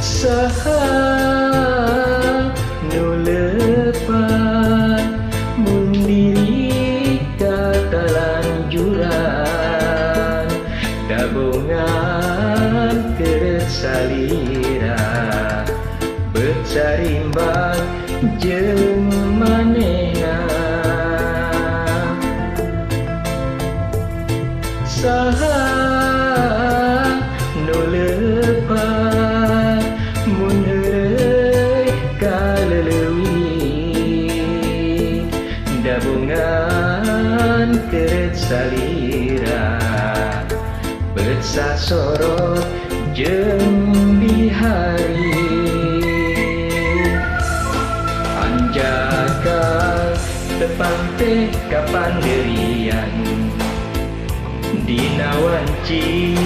Saha nu lepat mun diri katalanjuran dabongan keur salira becarimbang jeung manehna. Saha nu lepat mun heureuy kaleuleui dabongan keur salira beut sasorot jeung bihari. Anjakal tepang teh kapanderian dina wanci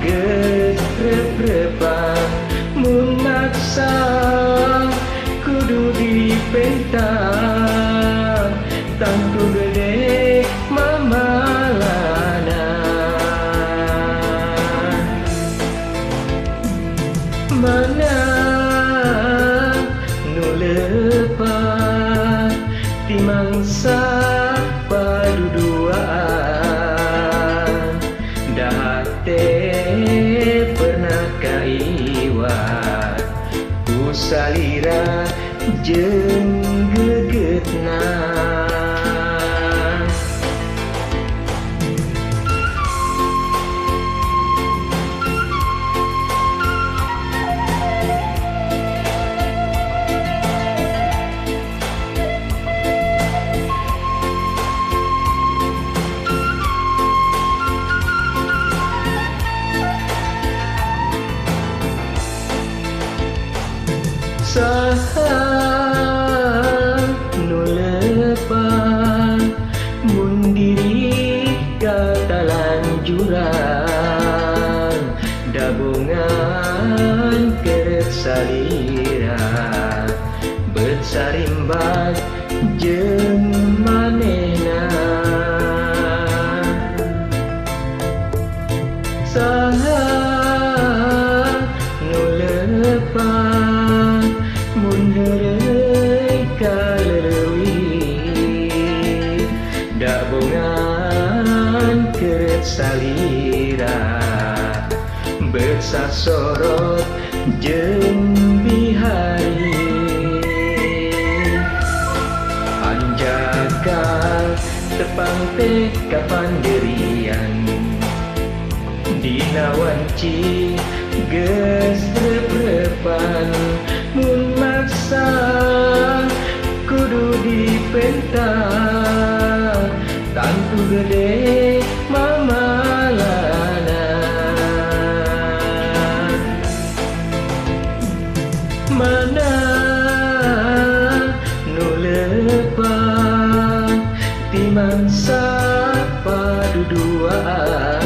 geus rep-repan mun maksa kudu dipentang tangtu gede mamalana. Mana nu lepat ti mangsa paduduaan dah teh pernah kaiwat ku salira jeung gegetna. Saha nu lepat mun diri katalanjuran dabongan keur salira beut sarimbang jeung manehna. Saha nu lepat mun heureuy kaleuleui dabongan keur salira beut sasorot jeung bihari. Anjakal tepang teh kapanderian dina wanci geus rep-repan mun maksa kudu dipentang tangtu gede mamalana. Mana nu lepat ti mangsa paduduaan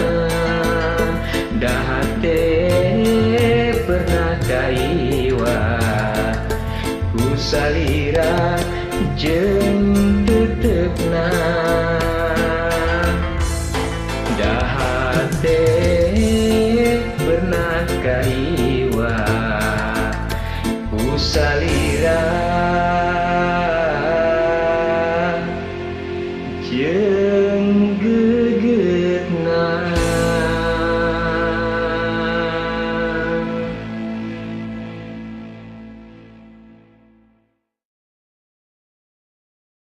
dah teh pernah kaiwat ku salira jeung teteupna. Dah teh pernah kaiwat ku salira jeung